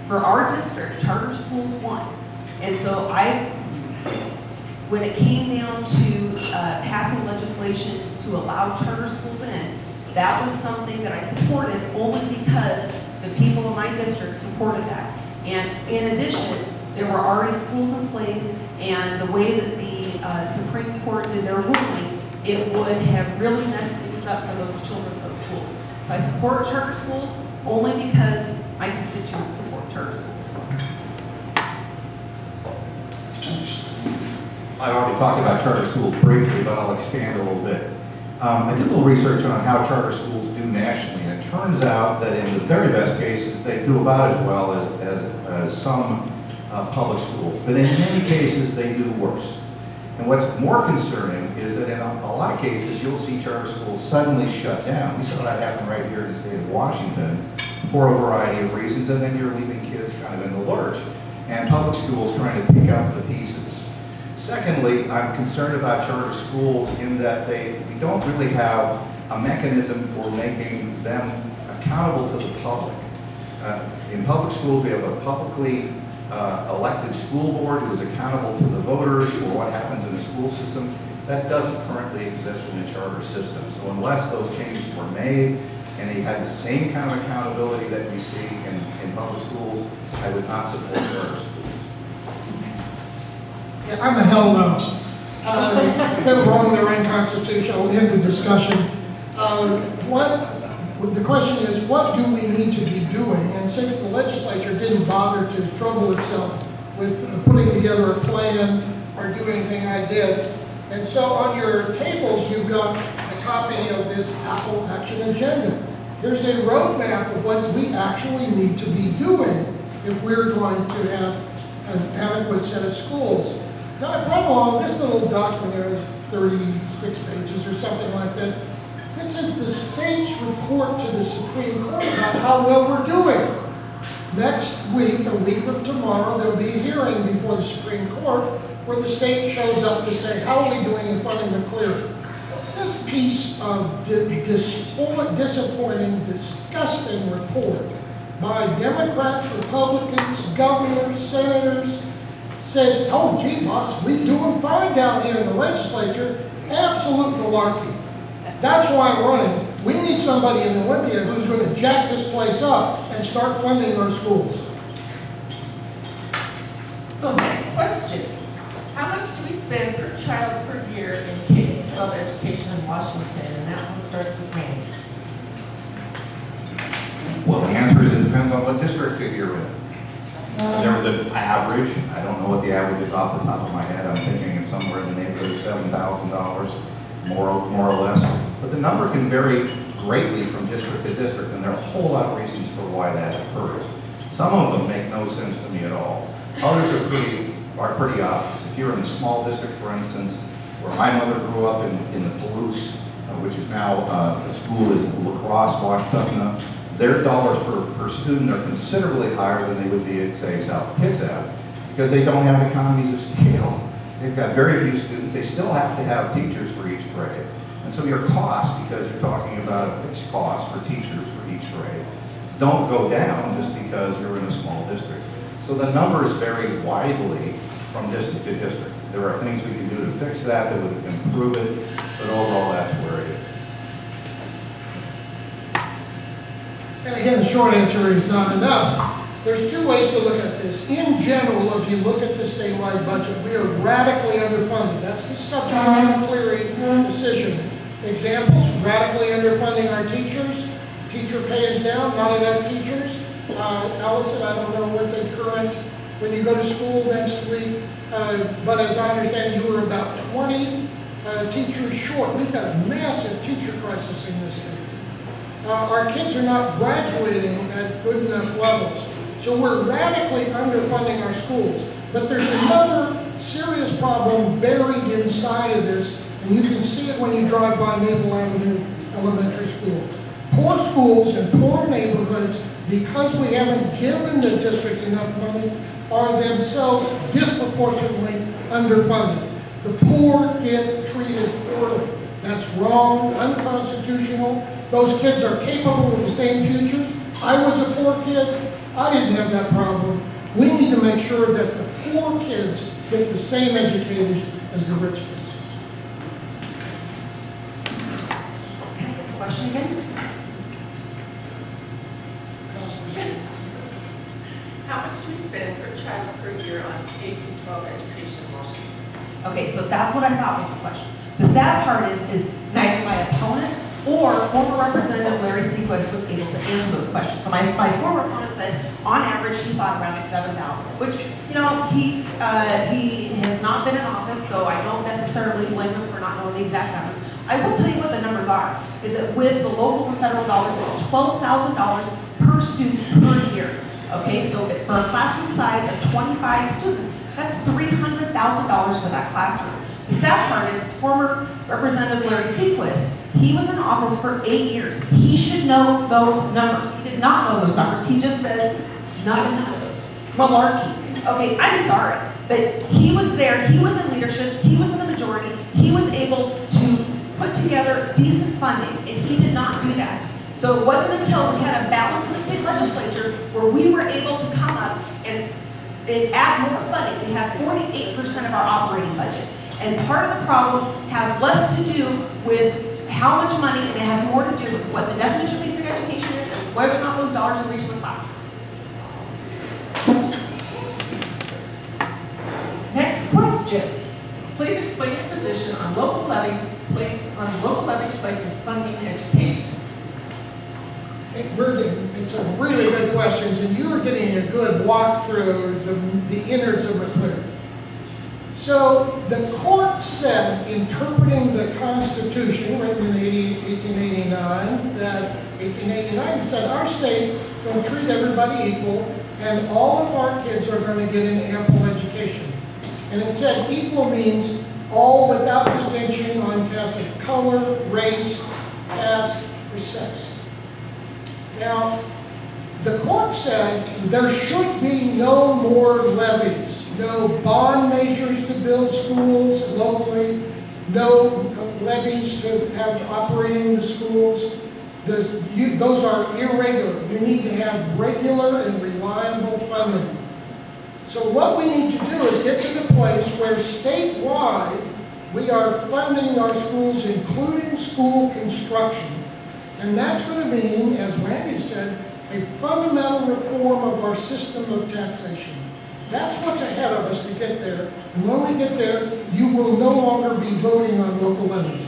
For our district, charter schools won. And so when it came down to passing legislation to allow charter schools in, that was something that I supported only because the people in my district supported that. And in addition, there were already schools in place, and the way that the Supreme Court did their ruling, it would have really messed things up for those children in those schools. So I support charter schools only because my constituents support charter schools. I already talked about charter schools briefly, but I'll expand a little bit. I did a little research on how charter schools do nationally, and it turns out that in the very best cases, they do about as well as some public schools. But in many cases, they do worse. And what's more concerning is that in a lot of cases, you'll see charter schools suddenly shut down. We saw that happen right here in the state of Washington for a variety of reasons, and then you're leaving kids kind of in the lurch, and public schools trying to pick up the pieces. Secondly, I'm concerned about charter schools in that we don't really have a mechanism for making them accountable to the public. In public schools, we have a publicly elected school board who is accountable to the voters for what happens in the school system. That doesn't currently exist in the charter system. So unless those changes were made and they had the same kind of accountability that we see in public schools, I would not support charter schools. Yeah, I'm a hell no. They're wrong, they're unconstitutional, end of discussion. The question is, what do we need to be doing? And since the legislature didn't bother to trouble itself with putting together a plan or do anything I did, and so on your tables, you've got a copy of this Apple Action Agenda. There's a roadmap of what we actually need to be doing if we're going to have an adequate set of schools. Now, I brought along this little document here, is 36 pages or something like that. This is the state's report to the Supreme Court about how well we're doing. Next week, a week from tomorrow, there'll be a hearing before the Supreme Court where the state shows up to say, how are we doing in funding the clearing? This piece of disappointing, disgusting report by Democrats, Republicans, governors, senators, says, oh, gee, boss, we doing fine down here in the legislature. Absolute malarkey. That's why I'm running. We need somebody in Olympia who's going to jack this place up and start funding our schools. So next question. How much do we spend per child per year in K-12 education in Washington? And that one starts with Randy. Well, the answer is it depends on what district you're in. There's an average. I don't know what the average is off the top of my head. I'm thinking it's somewhere in the neighborhood of $7,000, more or less. But the number can vary greatly from district to district, and there are a whole lot of reasons for why that occurs. Some of them make no sense to me at all. Others are pretty obvious. If you're in a small district, for instance, where my mother grew up in the Palouse, which is now the school is La Crosse, Washington, their dollars per student are considerably higher than they would be at, say, South Kitsap, because they don't have economies of scale. They've got very few students. They still have to have teachers for each grade. And so your costs, because you're talking about a fixed cost for teachers for each grade, don't go down just because you're in a small district. So the numbers vary widely from district to district. There are things we can do to fix that would improve it, but overall that's where it is. And again, the short answer is not enough. There's two ways to look at this. In general, if you look at the statewide budget, we are radically underfunded. That's the subject of the clearing decision. Examples, radically underfunding our teachers. Teacher pay is down, not enough teachers. Allison, I don't know what the current, when you go to school next week, but as I understand, you were about 20 teachers short. We've got a massive teacher crisis in this state. Our kids are not graduating at good enough levels. So we're radically underfunding our schools. But there's another serious problem buried inside of this, and you can see it when you drive by Maple Avenue Elementary School. Poor schools and poor neighborhoods, because we haven't given the district enough money, are themselves disproportionately underfunded. The poor get treated poorly. That's wrong, unconstitutional. Those kids are capable of the same futures. I was a poor kid. I didn't have that problem. We need to make sure that the poor kids get the same education as the rich kids. Okay, question again? How much do we spend per child per year on K-12 education in Washington? Okay, so that's what I thought was the question. The sad part is neither my opponent or former Representative Larry Sequist was able to answer those questions. So my former opponent said, on average, he thought around 7,000, which, you know, he has not been in office, so I don't necessarily blame him for not knowing the exact numbers. I will tell you what the numbers are, is that with the local and federal dollars, it's $12,000 per student per year. Okay, so for a classroom size of 25 students, that's $300,000 for that classroom. The sad part is former Representative Larry Sequist, he was in office for 8 years. He should know those numbers. He did not know those numbers. He just says, not enough. Malarkey. Okay, I'm sorry, but he was there, he was in leadership, he was in the majority, he was able to put together decent funding, and he did not do that. So it wasn't until we had a balance in the state legislature where we were able to come up and add more funding. We have 48% of our operating budget. And part of the problem has less to do with how much money, and it has more to do with what the definition of basic education is and whether or not those dollars are reaching the classroom. Next question. Please explain your position on local levies placing funding education. Hey, it's a really good questions, and you are getting a good walk through the innards of McCleary. So the court said, interpreting the Constitution written in 1889, that 1889 said our state is going to treat everybody equal, and all of our kids are going to get an ample education. And it said equal means all without distinction on cast of color, race, caste, or sex. Now, the court said there should be no more levies, no bond measures to build schools locally, no levies to have operating the schools. Those are irregular. You need to have regular and reliable funding. So what we need to do is get to the place where statewide we are funding our schools, including school construction. And that's going to mean, as Randy said, a fundamental reform of our system of taxation. That's what's ahead of us to get there. And when we get there, you will no longer be voting on local levies.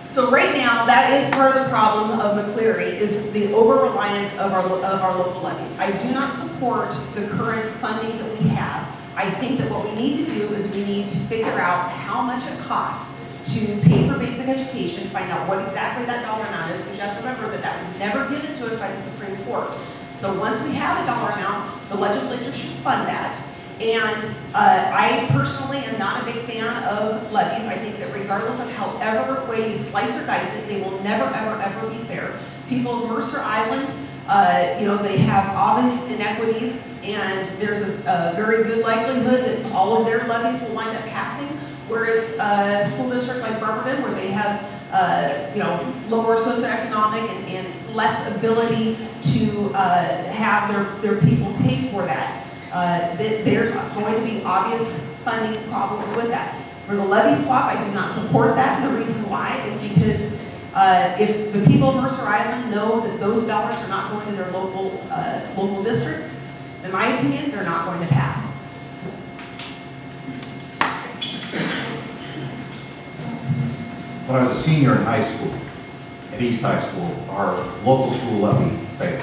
So right now, that is part of the problem of McCleary, is the over-reliance of our local levies. I do not support the current funding that we have. I think that what we need to do is we need to figure out how much it costs to pay for basic education, find out what exactly that dollar amount is, because you have to remember that that was never given to us by the Supreme Court. So once we have a dollar amount, the legislature should fund that. And I personally am not a big fan of levies. I think that regardless of however way you slice or dice it, they will never, ever, ever be fair. People of Mercer Island, they have obvious inequities, and there's a very good likelihood that all of their levies will wind up passing. Whereas a school district like Bremerton, where they have lower socioeconomic and less ability to have their people pay for that, there's going to be obvious funding problems with that. For the levy swap, I do not support that. And the reason why is because if the people of Mercer Island know that those dollars are not going to their local districts, in my opinion, they're not going to pass. So. When I was a senior in high school, at East High School, our local school levy failed.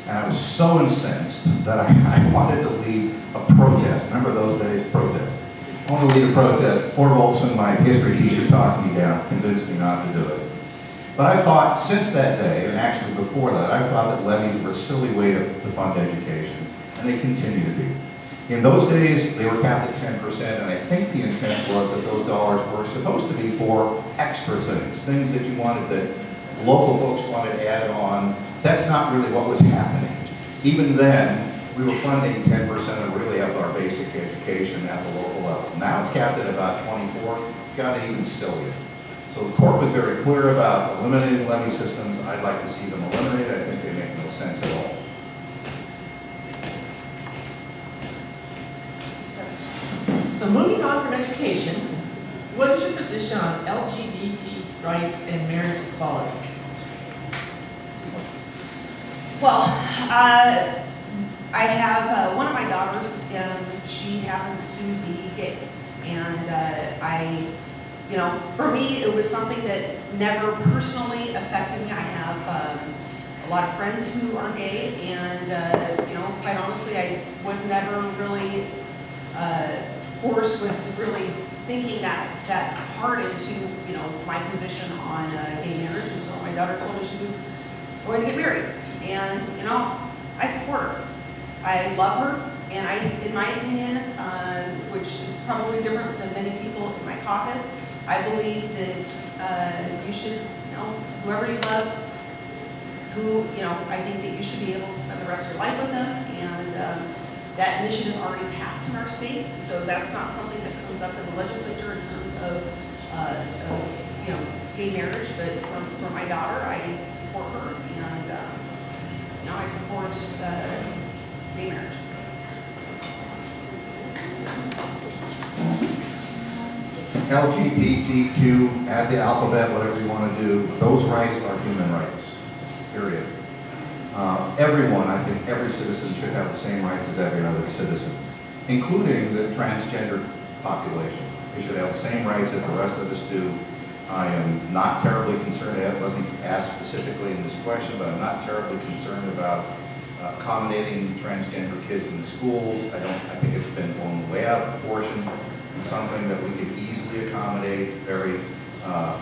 And I was so incensed that I wanted to lead a protest. Remember those days, protests? I wanted to lead a protest. Fort Olson, my history teacher, talked me down, convinced me not to do it. But I thought, since that day, and actually before that, I thought that levies were a silly way to fund education, and they continue to be. In those days, they were capped at 10%, and I think the intent was that those dollars were supposed to be for extra things that you wanted, that local folks wanted added on. That's not really what was happening. Even then, we were funding 10% of really of our basic education at the local level. Now it's capped at about 24. It's gotten even sillier. So the court was very clear about eliminating levy systems. I'd like to see them eliminated. I think they make no sense at all. So moving on from education, what is your position on LGBT rights and marriage equality? Well, I have one of my daughters, she happens to be gay. And for me, it was something that never personally affected me. I have a lot of friends who are gay, and quite honestly, I was never really forced with really thinking that hard into my position on gay marriage until my daughter told me she was going to get married. And I support her. I love her, and in my opinion, which is probably different than many people in my caucus, I believe that you should, whoever you love, I think that you should be able to spend the rest of your life with them. And that initiative already passed in our state, so that's not something that comes up in the legislature in terms of gay marriage. But for my daughter, I support her, and I support gay marriage. LGBTQ, add the alphabet, whatever you want to do, those rights are human rights, period. Everyone, I think every citizen should have the same rights as every other citizen, including the transgender population. They should have the same rights that the rest of us do. I am not terribly concerned, it wasn't asked specifically in this question, but I'm not terribly concerned about accommodating transgender kids in the schools. I think it's been blown way out of proportion, and something that we could easily accommodate very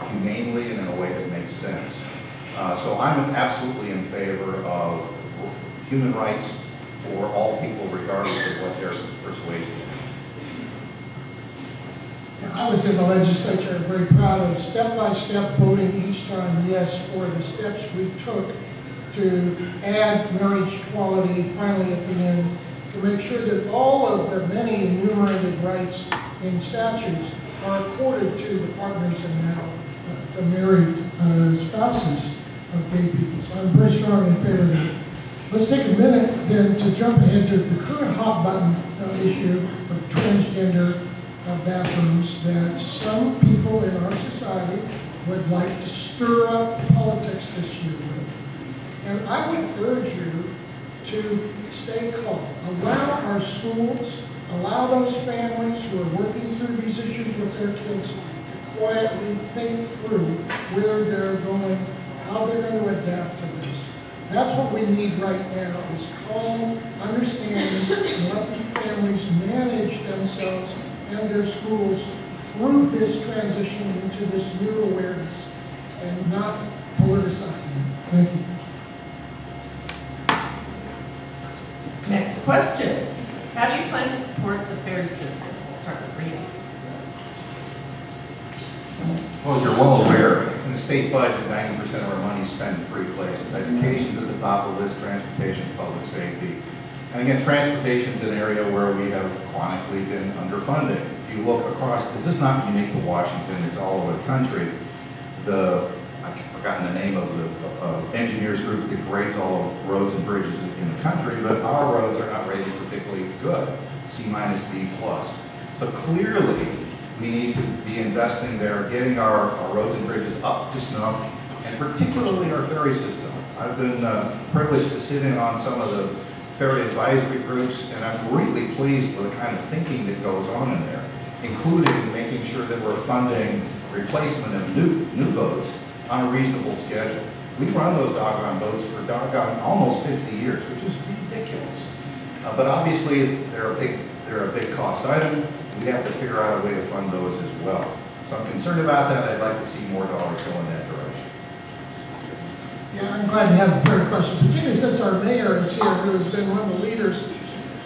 humanely and in a way that makes sense. So I'm absolutely in favor of human rights for all people, regardless of what their persuasion is. I was in the legislature, very proud of step-by-step voting each time yes for the steps we took to add marriage equality finally at the end, to make sure that all of the many enumerated rights in statutes are accorded to the partners and now the married spouses of gay people. So I'm very strongly in favor of that. Let's take a minute then to jump ahead to the current hot button issue of transgender bathrooms that some people in our society would like to stir up politics this year with. And I would urge you to stay calm. Allow our schools, allow those families who are working through these issues with their kids to quietly think through where they're going, how they're going to adapt to this. That's what we need right now, is calm, understanding, and let the families manage themselves and their schools through this transition into this new awareness and not politicizing it. Thank you. Next question. How do you plan to support the ferry system? We'll start with Rita. Well, as you're well aware, in the state budget, 90% of our money is spent in three places. Education's at the top of the list, transportation, public safety. And again, transportation is an area where we have chronically been underfunded. If you look across, this is not unique to Washington, it's all over the country. I've forgotten the name of the engineers group that grades all roads and bridges in the country, but our roads are not rated particularly good, C- D+. So clearly, we need to be investing there, getting our roads and bridges up to snuff, and particularly our ferry system. I've been privileged to sit in on some of the ferry advisory groups, and I'm really pleased with the kind of thinking that goes on in there, including making sure that we're funding replacement of new boats on a reasonable schedule. We run those doggone boats for doggone almost 50 years, which is ridiculous. But obviously, they're a big cost item. We have to figure out a way to fund those as well. So I'm concerned about that. I'd like to see more dollars go in that direction. Yeah, I'm glad to have a fair question, particularly since our mayor is here, who has been one of the leaders.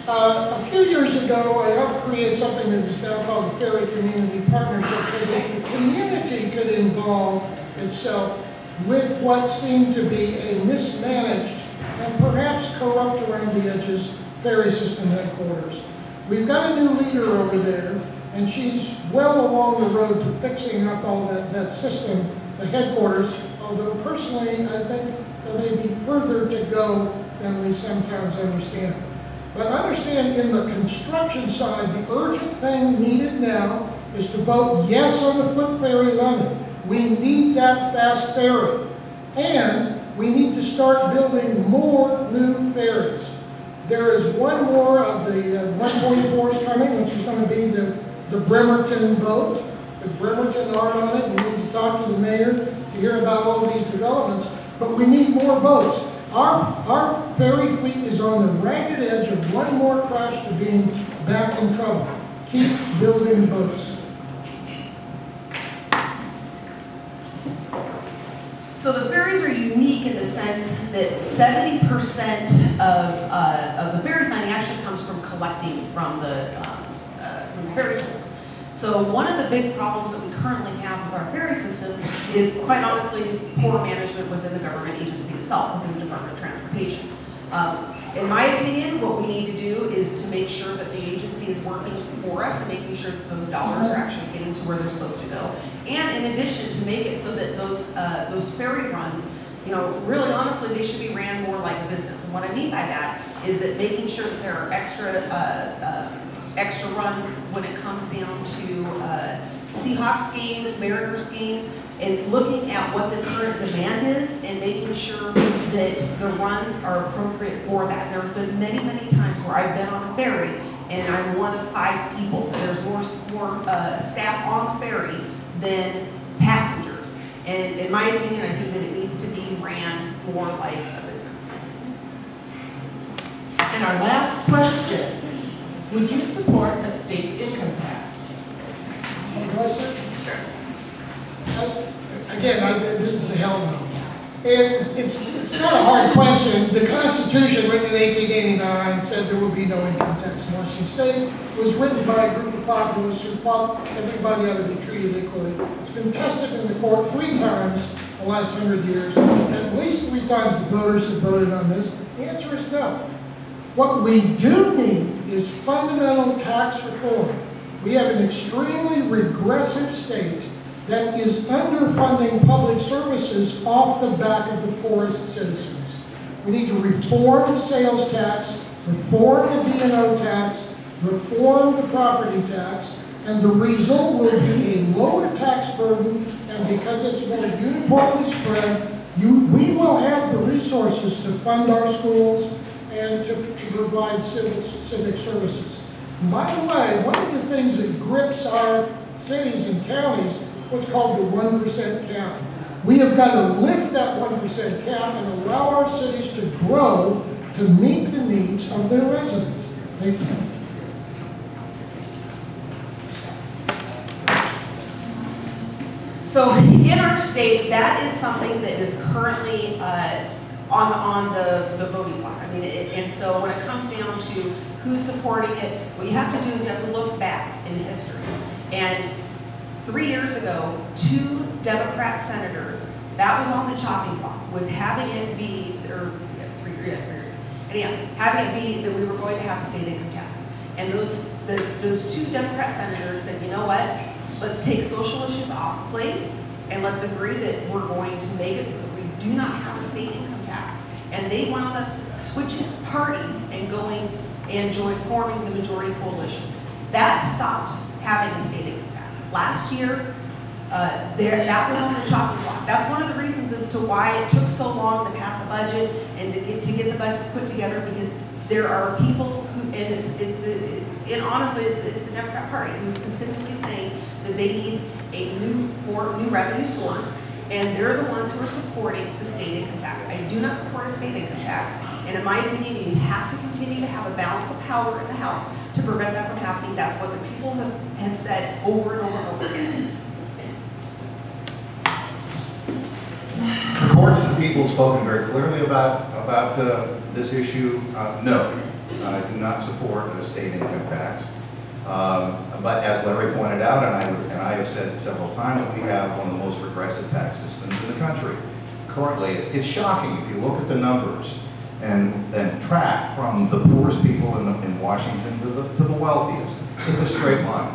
A few years ago, I helped create something that is now called the Ferry Community Partnership, so that the community could involve itself with what seemed to be a mismanaged and perhaps corrupt around the edges ferry system headquarters. We've got a new leader over there and she's well along the road to fixing up all that system, the headquarters, although personally, I think there may be further to go than we sometimes understand. But understand, in the construction side, the urgent thing needed now is to vote yes on the foot ferry London. We need that fast ferry. And we need to start building more new ferries. There is one more of the 144s coming, which is going to be the Bremerton boat, with Bremerton art on it. You need to talk to the mayor to hear about all these developments. But we need more boats. Our ferry fleet is on the ragged edge of one more crash to being back in trouble. Keep building boats. So the ferries are unique in the sense that 70% of the ferry money actually comes from collecting from the ferry tolls. So one of the big problems that we currently have with our ferry system is, quite honestly, poor management within the government agency itself, within the Department of Transportation. In my opinion, what we need to do is to make sure that the agency is working for us and making sure that those dollars are actually getting to where they're supposed to go. And in addition, to make it so that those ferry runs, you know, really honestly, they should be ran more like a business. And what I mean by that is that making sure that there are extra runs when it comes down to Seahawks games, Mariners games, and looking at what the current demand is and making sure that the runs are appropriate for that. There's been many, many times where I've been on a ferry and I'm one of 5 people. There's more staff on the ferry than passengers. And in my opinion, I think that it needs to be ran more like a business. And our last question, would you support a state income tax? Again, this is a hell no. And it's not a hard question. The Constitution, written in 1889, said there would be no income tax in Washington State. It was written by a group of populists who thought everybody ought to be treated equally. It's been tested in the court 3 times in the last 100 years. At least 3 times the voters have voted on this. The answer is no. What we do need is fundamental tax reform. We have an extremely regressive state that is underfunding public services off the back of the poorest citizens. We need to reform the sales tax, reform the B&O tax, reform the property tax, and the result will be a lower tax burden, and because it's more uniformly spread, we will have the resources to fund our schools and to provide civic services. And by the way, one of the things that grips our cities and counties, what's called the 1% cap. We have got to lift that 1% cap and allow our cities to grow to meet the needs of their residents. Thank you. So in our state, that is something that is currently on the voting block. I mean, and so when it comes down to who's supporting it, what you have to do is you have to look back in history. And 3 years ago, 2 Democrat senators, that was on the chopping block, was having it be, or 3 years, anyhow, having it be that we were going to have a state income tax. And those 2 Democrat senators said, you know what, let's take social issues off the plate, and let's agree that we're going to make it so that we do not have a state income tax. And they wound up switching parties and going and forming the majority coalition. That stopped having a state income tax. Last year, that was on the chopping block. That's one of the reasons as to why it took so long to pass a budget and to get the budgets put together, because there are people who, and honestly, it's the Democrat Party who's continually saying that they need a new revenue source, and they're the ones who are supporting the state income tax. I do not support a state income tax, and in my opinion, you have to continue to have a balance of power in the House to prevent that from happening. That's what the people have said over and over and over again. The courts and the people have spoken very clearly about this issue. No, I do not support a state income tax. But as Larry pointed out, and I have said several times, we have one of the most regressive tax systems in the country. Currently, it's shocking if you look at the numbers and track from the poorest people in Washington to the wealthiest. It's a straight line.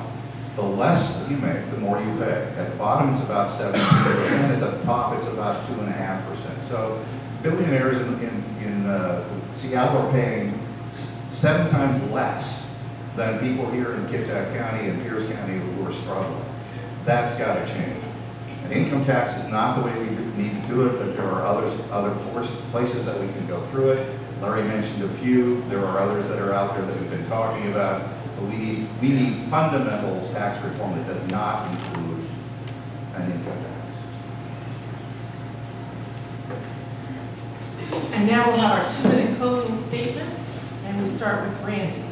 The less that you make, the more you pay. At the bottom, it's about 17%. At the top, it's about 2.5%. So billionaires in Seattle are paying 7 times less than people here in Kitsap County and Pierce County who are struggling. That's got to change. And income tax is not the way we need to do it, but there are other places that we can go through it. Larry mentioned a few. There are others that are out there that we've been talking about. But we need fundamental tax reform that does not include an income tax. And now we'll have our 2-minute closing statements, and we start with Randy.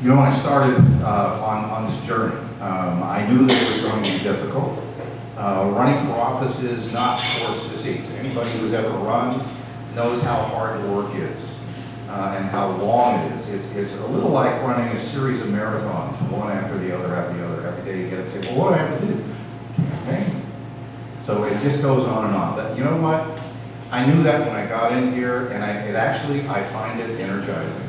You know, when I started on this journey, I knew that it was going to be difficult. Running for office is not for sissies. Anybody who's ever run knows how hard the work is and how long it is. It's a little like running a series of marathons, one after the other, after the other. Every day you get up and say, well, what do I have to do? Campaign. So it just goes on and on. But you know what? I knew that when I got in here, and I find it energizing.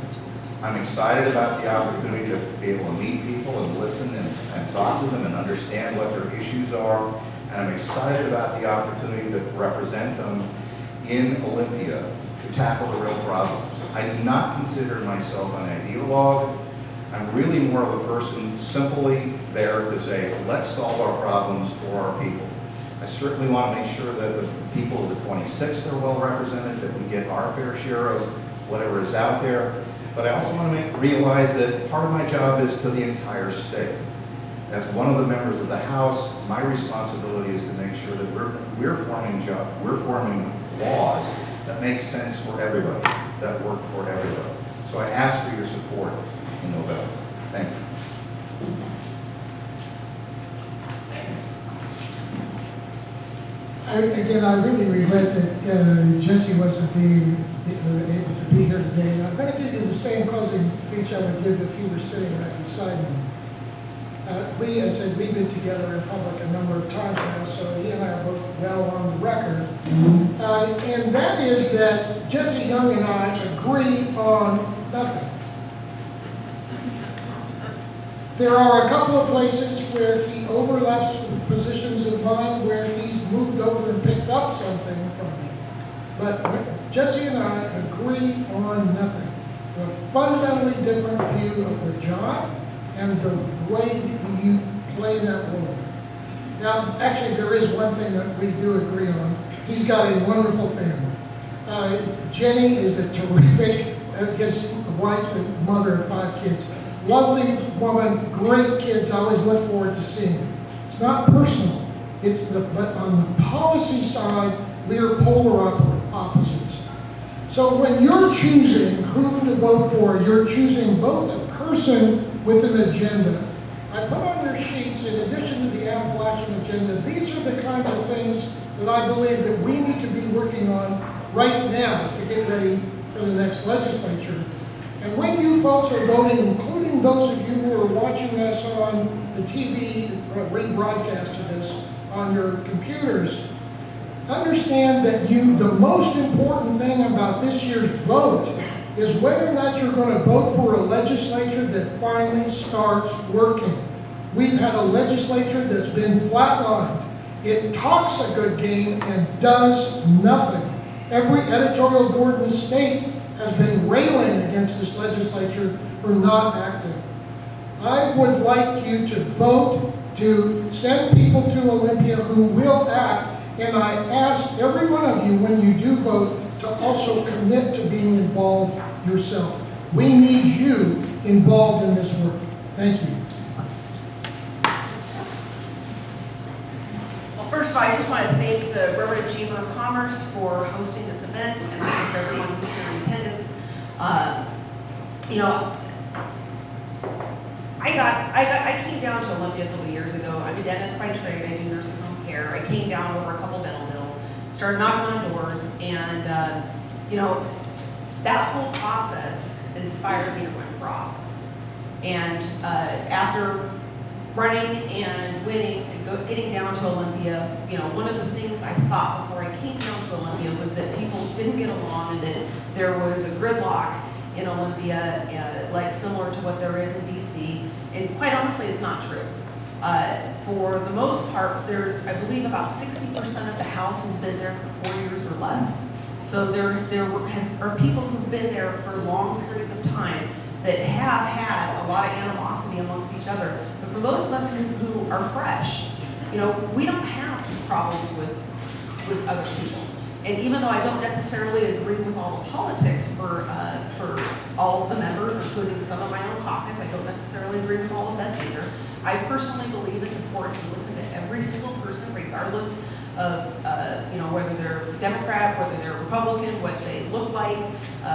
I'm excited about the opportunity to be able to meet people and listen and talk to them and understand what their issues are. And I'm excited about the opportunity to represent them in Olympia to tackle the real problems. I do not consider myself an ideologue. I'm really more of a person simply there to say, let's solve our problems for our people. I certainly want to make sure that the people of the 26th are well represented, that we get our fair share of whatever is out there. But I also want to realize that part of my job is to the entire state. As one of the members of the House, my responsibility is to make sure that we're forming laws that make sense for everybody, that work for everybody. So I ask for your support in November. Thank you. Again, I really regret that Jesse wasn't able to be here today. And I'm going to give you the same closing speech I would give if you were sitting right beside me. As I said, we've been together in public a number of times now, so he and I are both well on the record. And that is that Jesse Young and I agree on nothing. There are a couple of places where he overlaps with positions of mine where he's moved over and picked up something from me. But Jesse and I agree on nothing. We have a fundamentally different view of the job and the way that you play that role. Now, actually, there is one thing that we do agree on. He's got a wonderful family. Jenny is a terrific, his wife and mother of 5 kids. Lovely woman, great kids. I always look forward to seeing them. It's not personal. But on the policy side, we are polar opposites. So when you're choosing who to vote for, you're choosing both a person with an agenda. I put on your sheets, in addition to the Appalachian agenda, these are the kinds of things that I believe that we need to be working on right now to get ready for the next legislature. And when you folks are voting, including those of you who are watching us on the TV rebroadcast of this on your computers, understand that the most important thing about this year's vote is whether or not you're going to vote for a legislature that finally starts working. We've had a legislature that's been flatlined. It talks a good game and does nothing. Every editorial board in the state has been railing against this legislature for not acting. I would like you to vote to send people to Olympia who will act, and I ask every one of you, when you do vote, to also commit to being involved yourself. We need you involved in this work. Thank you. Well, first of all, I just want to thank the Railroad Chamber of Commerce for hosting this event and also for everyone who's here in attendance. You know, I came down to Olympia a couple years ago. I'm a dentist by trade. I do nursing home care. I came down over a couple dental bills, started knocking on doors, and you know, that whole process inspired me to run for office. And after running and winning and getting down to Olympia, you know, one of the things I thought before I came down to Olympia was that people didn't get along and that there was a gridlock. in Olympia, like similar to what there is in DC. And quite honestly, it's not true. For the most part, there's, I believe, about 60% of the house has been there for 4 years or less. So there are people who've been there for long periods of time that have had a lot of animosity amongst each other. But for those of us who are fresh, you know, we don't have problems with other people. And even though I don't necessarily agree with all the politics for all of the members, including some of my own caucus, I don't necessarily agree with all of them either. I personally believe it's important to listen to every single person, regardless of you know, whether they're Democrat, whether they're Republican, what they look like,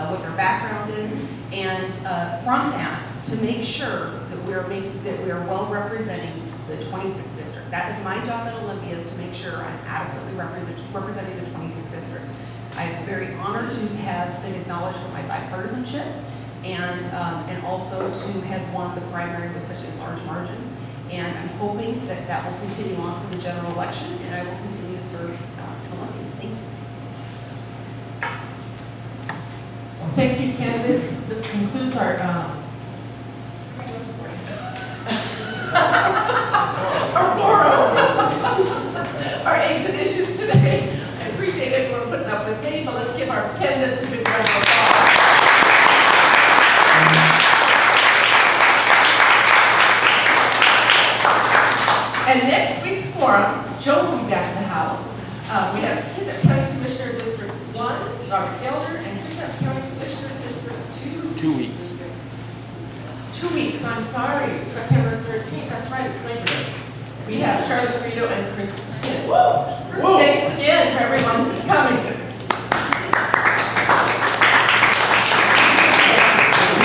what their background is, and from that to make sure that we are well representing the 26th district. That is my job at Olympia, is to make sure I'm adequately representing the 26th district. I'm very honored to have been acknowledged for my bipartisanship, and also to have won the primary with such a large margin. And I'm hoping that that will continue on for the general election, and I will continue to serve in Olympia. Thank you. Thank you, candidates. This concludes our, our exit issues today. I appreciate everyone putting up with me, but let's give our candidates a big round of applause. And next week's forum, Joe will be back in the house. We have Kitsap County Commissioner District 1, Robert Gelder, and Kitsap County Commissioner District 2. 2 weeks. 2 weeks, I'm sorry, September 13th, that's right, it's Labor Day. We have Charlotte Greto and Chris Tibbs. Thanks again for everyone coming.